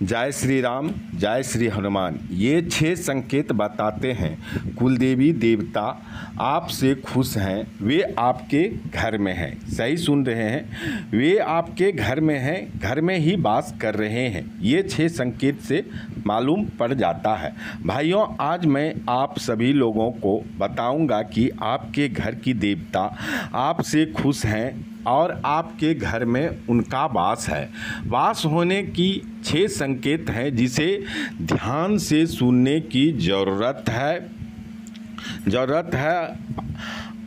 जय श्री राम, जय श्री हनुमान। ये 6 संकेत बताते हैं कुलदेवी देवता आपसे खुश हैं, वे आपके घर में हैं। सही सुन रहे हैं, वे आपके घर में हैं, घर में ही वास कर रहे हैं। ये 6 संकेत से मालूम पड़ जाता है। भाइयों, आज मैं आप सभी लोगों को बताऊंगा कि आपके घर की देवता आपसे खुश हैं और आपके घर में उनका वास है। वास होने की 6 संकेत हैं जिसे ध्यान से सुनने की ज़रूरत है।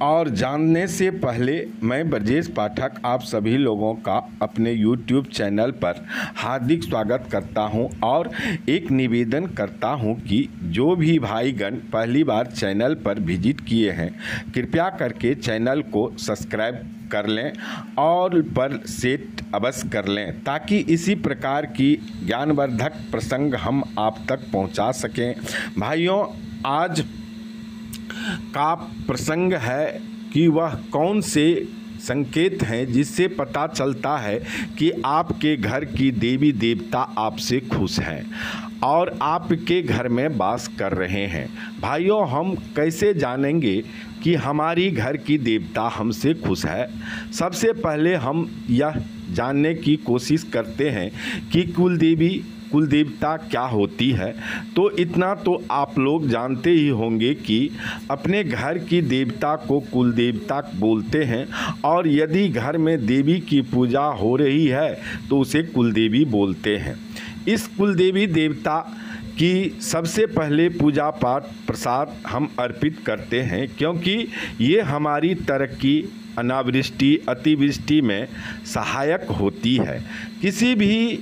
और जानने से पहले मैं ब्रजेश पाठक आप सभी लोगों का अपने YouTube चैनल पर हार्दिक स्वागत करता हूं और एक निवेदन करता हूं कि जो भी भाईगण पहली बार चैनल पर विजिट किए हैं, कृपया करके चैनल को सब्सक्राइब कर लें और पर सेट अवश्य कर लें, ताकि इसी प्रकार की ज्ञानवर्धक प्रसंग हम आप तक पहुंचा सकें। भाइयों, आज का प्रसंग है कि वह कौन से संकेत हैं जिससे पता चलता है कि आपके घर की देवी देवता आपसे खुश हैं और आपके घर में वास कर रहे हैं। भाइयों, हम कैसे जानेंगे कि हमारी घर की देवता हमसे खुश है? सबसे पहले हम यह जानने की कोशिश करते हैं कि कुल देवता क्या होती है। तो इतना तो आप लोग जानते ही होंगे कि अपने घर की देवता को कुल देवता बोलते हैं, और यदि घर में देवी की पूजा हो रही है तो उसे कुल देवी बोलते हैं। इस कुल देवी देवता की सबसे पहले पूजा पाठ प्रसाद हम अर्पित करते हैं, क्योंकि ये हमारी तरक्की, अनावृष्टि, अतिवृष्टि में सहायक होती है। किसी भी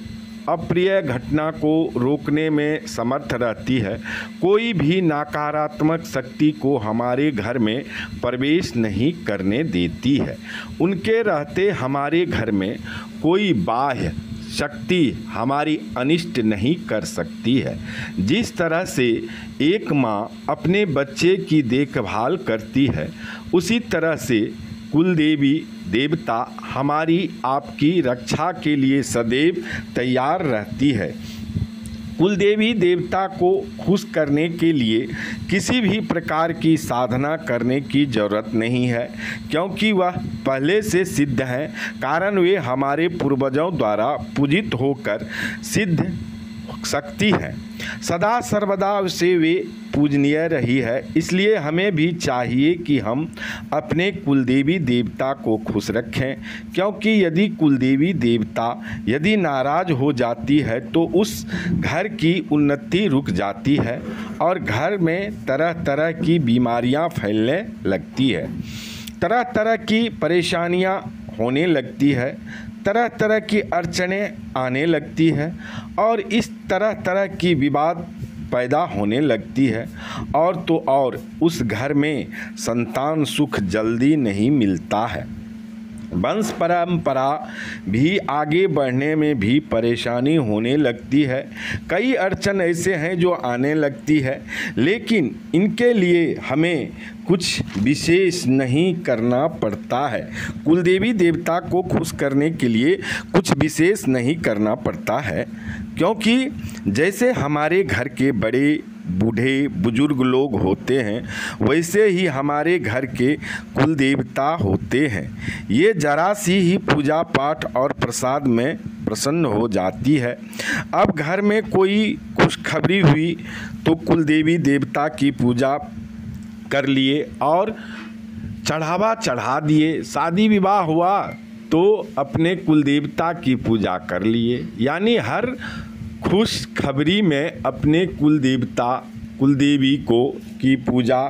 अप्रिय घटना को रोकने में समर्थ रहती है। कोई भी नकारात्मक शक्ति को हमारे घर में प्रवेश नहीं करने देती है। उनके रहते हमारे घर में कोई बाह्य शक्ति हमारी अनिष्ट नहीं कर सकती है। जिस तरह से एक माँ अपने बच्चे की देखभाल करती है, उसी तरह से कुलदेवी देवता हमारी आपकी रक्षा के लिए सदैव तैयार रहती है। कुलदेवी देवता को खुश करने के लिए किसी भी प्रकार की साधना करने की ज़रूरत नहीं है, क्योंकि वह पहले से सिद्ध है। कारण वे हमारे पूर्वजों द्वारा पूजित होकर सिद्ध शक्ति है। सदा सर्वदा से वे पूजनीय रही है। इसलिए हमें भी चाहिए कि हम अपने कुलदेवी देवता को खुश रखें, क्योंकि यदि कुलदेवी देवता यदि नाराज हो जाती है तो उस घर की उन्नति रुक जाती है और घर में तरह तरह की बीमारियां फैलने लगती है, तरह तरह की परेशानियां होने लगती है, तरह तरह की अड़चनें आने लगती है और इस तरह तरह की विवाद पैदा होने लगती है। और तो और उस घर में संतान सुख जल्दी नहीं मिलता है। वंश परंपरा भी आगे बढ़ने में भी परेशानी होने लगती है। कई अड़चन ऐसे हैं जो आने लगती है, लेकिन इनके लिए हमें कुछ विशेष नहीं करना पड़ता है। कुलदेवी देवता को खुश करने के लिए कुछ विशेष नहीं करना पड़ता है, क्योंकि जैसे हमारे घर के बड़े बूढ़े बुजुर्ग लोग होते हैं, वैसे ही हमारे घर के कुल देवता होते हैं। ये जरा सी ही पूजा पाठ और प्रसाद में प्रसन्न हो जाती है। अब घर में कोई खुशखबरी हुई तो कुल देवी देवता की पूजा कर लिए और चढ़ावा चढ़ा दिए। शादी विवाह हुआ तो अपने कुल देवता की पूजा कर लिए। यानी हर खुश खबरी में अपने कुलदेवी को की पूजा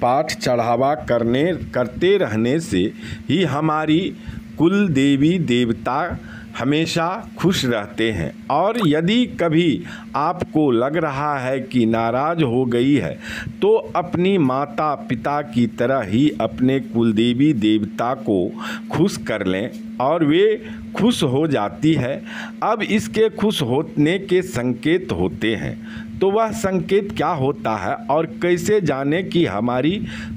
पाठ चढ़ावा करते रहने से ही हमारी कुलदेवी देवता हमेशा खुश रहते हैं। और यदि कभी आपको लग रहा है कि नाराज हो गई है, तो अपनी माता पिता की तरह ही अपने कुलदेवी देवता को खुश कर लें। और वे खुश हो जाती है। अब इसके खुश होने के संकेत होते हैं, तो वह संकेत क्या होता है और कैसे जाने कि हमारी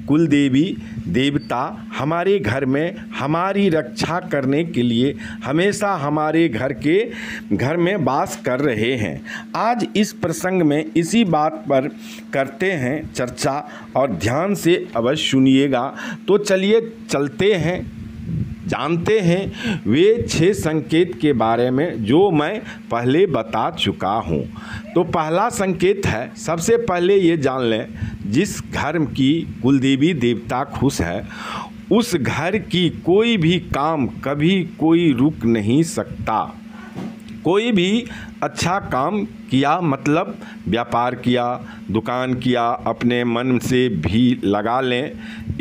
कुल देवी देवता हमारे घर में हमारी रक्षा करने के लिए हमेशा हमारे घर में वास कर रहे हैं। आज इस प्रसंग में इसी बात पर करते हैं चर्चा, और ध्यान से अवश्य सुनिएगा। तो चलिए चलते हैं, जानते हैं वे 6 संकेत के बारे में जो मैं पहले बता चुका हूँ। तो पहला संकेत है, सबसे पहले ये जान लें, जिस घर की कुलदेवी देवता खुश है उस घर की कोई भी काम कभी कोई रुक नहीं सकता। कोई भी अच्छा काम किया, मतलब व्यापार किया, दुकान किया, अपने मन से भी लगा लें,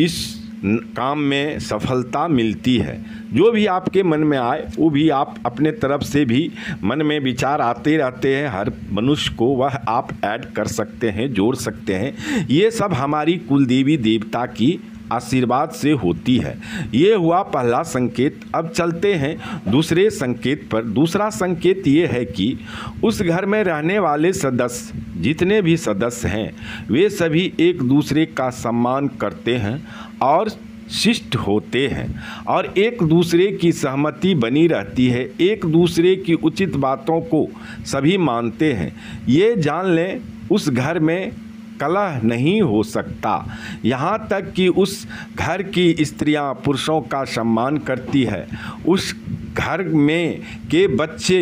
इस काम में सफलता मिलती है। जो भी आपके मन में आए वो भी आप अपने तरफ से भी, मन में विचार आते रहते हैं हर मनुष्य को, वह आप ऐड कर सकते हैं, जोड़ सकते हैं। ये सब हमारी कुलदेवी देवता की आशीर्वाद से होती है। ये हुआ पहला संकेत। अब चलते हैं दूसरे संकेत पर। दूसरा संकेत ये है कि उस घर में रहने वाले सदस्य, जितने भी सदस्य हैं, वे सभी एक दूसरे का सम्मान करते हैं और शिष्ट होते हैं और एक दूसरे की सहमति बनी रहती है। एक दूसरे की उचित बातों को सभी मानते हैं। ये जान लें, उस घर में कलह नहीं हो सकता। यहाँ तक कि उस घर की स्त्रियाँ पुरुषों का सम्मान करती है। उस घर में के बच्चे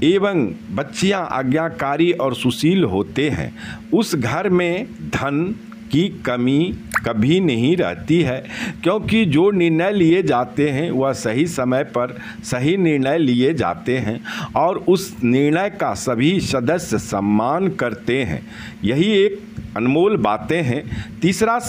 एवं बच्चियाँ आज्ञाकारी और सुशील होते हैं। उस घर में धन की कमी कभी नहीं रहती है, क्योंकि जो निर्णय लिए जाते हैं वह सही समय पर सही निर्णय लिए जाते हैं और उस निर्णय का सभी सदस्य सम्मान करते हैं। यही एक अनमोल बातें हैं। तीसरा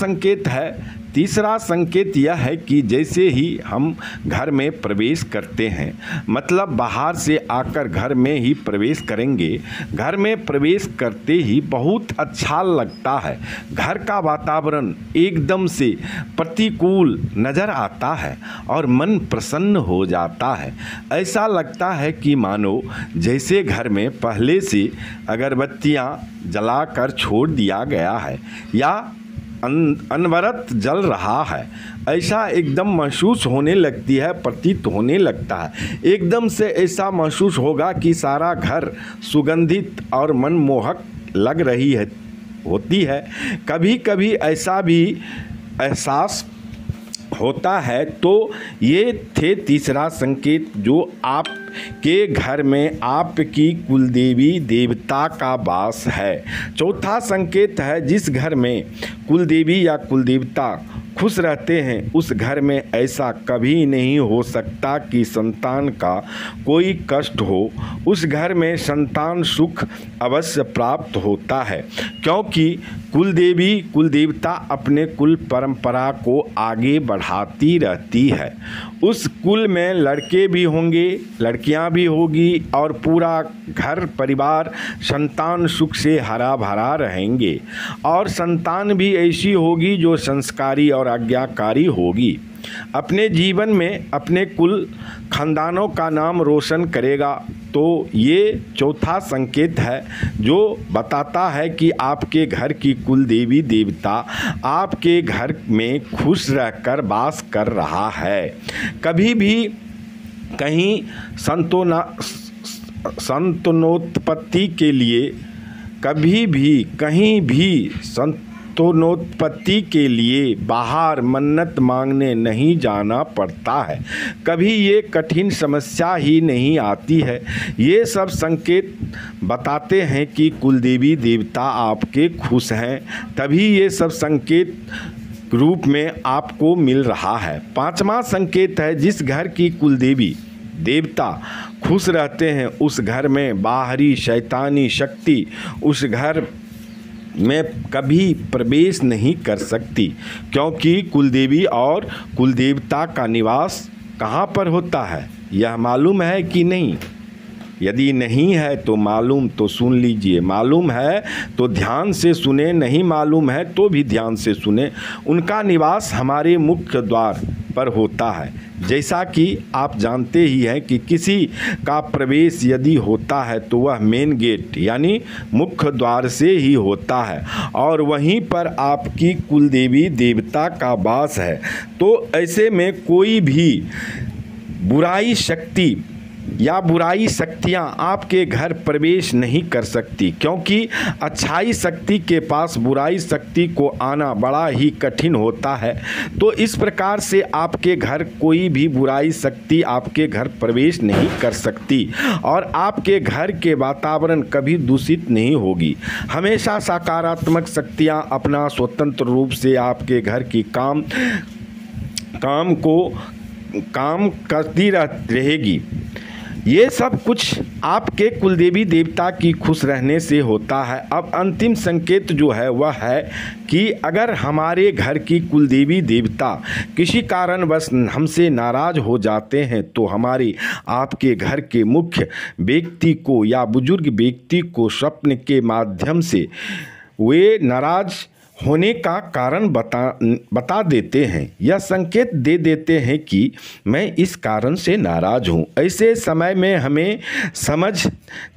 संकेत यह है कि जैसे ही हम घर में प्रवेश करते हैं, मतलब बाहर से आकर घर में ही प्रवेश करेंगे, घर में प्रवेश करते ही बहुत अच्छा लगता है। घर का वातावरण एकदम से प्रतिकूल नज़र आता है और मन प्रसन्न हो जाता है। ऐसा लगता है कि मानो जैसे घर में पहले से अगरबत्तियाँ जलाकर छोड़ दिया गया है या अनवरत जल रहा है। ऐसा एकदम महसूस होने लगती है, प्रतीत होने लगता है। एकदम से ऐसा महसूस होगा कि सारा घर सुगंधित और मनमोहक लग रही होती है। कभी कभी ऐसा भी एहसास होता है। तो ये थे तीसरा संकेत, जो आपके घर में आपकी कुलदेवी देवता का वास है। चौथा संकेत है, जिस घर में कुलदेवी या कुलदेवता खुश रहते हैं उस घर में ऐसा कभी नहीं हो सकता कि संतान का कोई कष्ट हो। उस घर में संतान सुख अवश्य प्राप्त होता है, क्योंकि कुलदेवी कुलदेवता अपने कुल परंपरा को आगे बढ़ाती रहती है। उस कुल में लड़के भी होंगे, लड़कियां भी होगी और पूरा घर परिवार संतान सुख से हरा भरा रहेंगे। और संतान भी ऐसी होगी जो संस्कारी और आज्ञाकारी होगी, अपने जीवन में अपने कुल खानदानों का नाम रोशन करेगा। तो ये चौथा संकेत है जो बताता है कि आपके घर की कुल देवी देवता आपके घर में खुश रहकर वास कर रहा है। कभी भी कहीं संतानोत्पत्ति के लिए संतानोत्पत्ति के लिए बाहर मन्नत मांगने नहीं जाना पड़ता है। कभी ये कठिन समस्या ही नहीं आती है। ये सब संकेत बताते हैं कि कुलदेवी देवता आपके खुश हैं, तभी ये सब संकेत रूप में आपको मिल रहा है। पांचवा संकेत है, जिस घर की कुलदेवी देवता खुश रहते हैं उस घर में बाहरी शैतानी शक्ति उस घर में कभी प्रवेश नहीं कर सकती, क्योंकि कुलदेवी और कुलदेवता का निवास कहाँ पर होता है, यह मालूम है कि नहीं? यदि नहीं है तो मालूम तो सुन लीजिए, मालूम है तो ध्यान से सुने, नहीं मालूम है तो भी ध्यान से सुने। उनका निवास हमारे मुख्य द्वार पर होता है। जैसा कि आप जानते ही हैं कि किसी का प्रवेश यदि होता है तो वह मेन गेट यानी मुख्य द्वार से ही होता है और वहीं पर आपकी कुलदेवी देवता का वास है। तो ऐसे में कोई भी बुराई शक्ति या बुराई शक्तियाँ आपके घर प्रवेश नहीं कर सकती, क्योंकि अच्छाई शक्ति के पास बुराई शक्ति को आना बड़ा ही कठिन होता है। तो इस प्रकार से आपके घर कोई भी बुराई शक्ति आपके घर प्रवेश नहीं कर सकती और आपके घर के वातावरण कभी दूषित नहीं होगी। हमेशा सकारात्मक शक्तियाँ अपना स्वतंत्र रूप से आपके घर की काम करती रहेगी। ये सब कुछ आपके कुलदेवी देवता की खुश रहने से होता है। अब अंतिम संकेत जो है वह है कि अगर हमारे घर की कुलदेवी देवता किसी कारणवश हमसे नाराज हो जाते हैं तो हमारे आपके घर के मुख्य व्यक्ति को या बुजुर्ग व्यक्ति को स्वप्न के माध्यम से वे नाराज होने का कारण बता देते हैं या संकेत दे देते हैं कि मैं इस कारण से नाराज हूँ। ऐसे समय में हमें समझ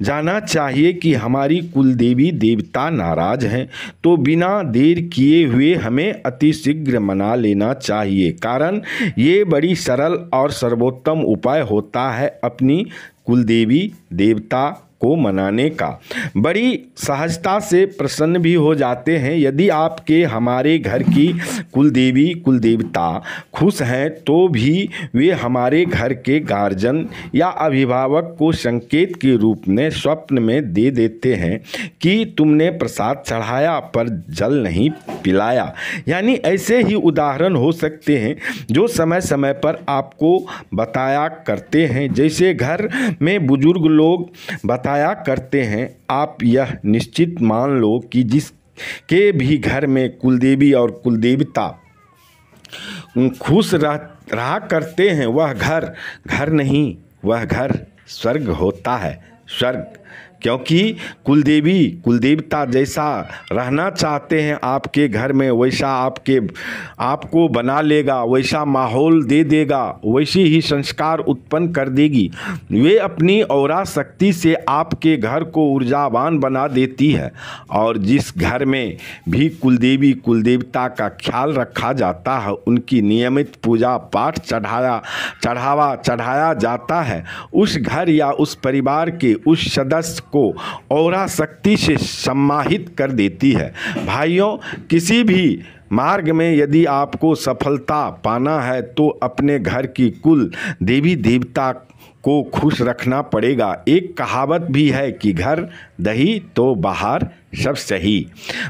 जाना चाहिए कि हमारी कुलदेवी देवता नाराज हैं, तो बिना देर किए हुए हमें अतिशीघ्र मना लेना चाहिए। कारण ये बड़ी सरल और सर्वोत्तम उपाय होता है अपनी कुलदेवी देवता को मनाने का। बड़ी सहजता से प्रसन्न भी हो जाते हैं। यदि आपके हमारे घर की कुलदेवी कुलदेवता खुश हैं तो भी वे हमारे घर के गार्जियन या अभिभावक को संकेत के रूप में स्वप्न में दे देते हैं कि तुमने प्रसाद चढ़ाया पर जल नहीं पिलाया। यानी ऐसे ही उदाहरण हो सकते हैं जो समय समय पर आपको बताया करते हैं। जैसे घर में बुजुर्ग लोग बताया करते हैं, आप यह निश्चित मान लो कि जिसके भी घर में कुलदेवी और कुलदेवता खुश रहा करते हैं वह घर नहीं, वह घर स्वर्ग होता है। स्वर्ग, क्योंकि कुलदेवी कुलदेवता जैसा रहना चाहते हैं आपके घर में वैसा आपको बना लेगा, वैसा माहौल दे देगा, वैसी ही संस्कार उत्पन्न कर देगी। वे अपनी औरा शक्ति से आपके घर को ऊर्जावान बना देती है। और जिस घर में भी कुलदेवी कुलदेवता का ख्याल रखा जाता है, उनकी नियमित पूजा पाठ चढ़ाया जाता है, उस घर या उस परिवार के उस सदस्य को औरा शक्ति से सम्माहित कर देती है। भाइयों, किसी भी मार्ग में यदि आपको सफलता पाना है तो अपने घर की कुल देवी देवता को खुश रखना पड़ेगा। एक कहावत भी है कि घर दही तो बाहर सब सही।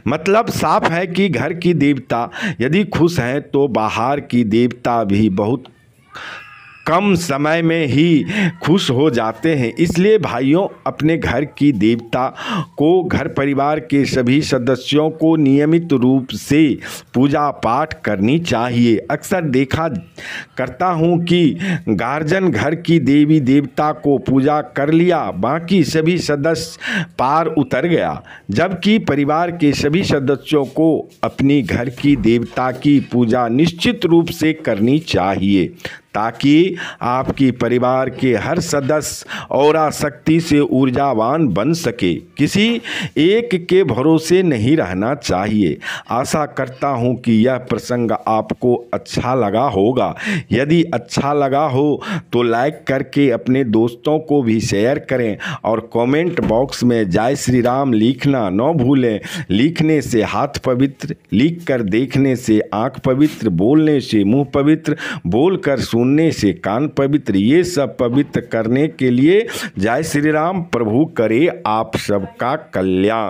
मतलब साफ है कि घर की देवता यदि खुश हैं तो बाहर की देवता भी बहुत कम समय में ही खुश हो जाते हैं। इसलिए भाइयों, अपने घर की देवता को घर परिवार के सभी सदस्यों को नियमित रूप से पूजा पाठ करनी चाहिए। अक्सर देखा करता हूँ कि गार्जियन घर की देवी देवता को पूजा कर लिया, बाकी सभी सदस्य पार उतर गया, जबकि परिवार के सभी सदस्यों को अपनी घर की देवता की पूजा निश्चित रूप से करनी चाहिए ताकि आपकी परिवार के हर सदस्य औरा शक्ति से ऊर्जावान बन सके। किसी एक के भरोसे नहीं रहना चाहिए। आशा करता हूं कि यह प्रसंग आपको अच्छा लगा होगा। यदि अच्छा लगा हो तो लाइक करके अपने दोस्तों को भी शेयर करें और कमेंट बॉक्स में जय श्री राम लिखना न भूलें। लिखने से हाथ पवित्र, लिख कर देखने से आँख पवित्र, बोलने से मुँह पवित्र, बोलकर सुनने से कान पवित्र। ये सब पवित्र करने के लिए जय श्री राम। प्रभु करे आप सबका कल्याण।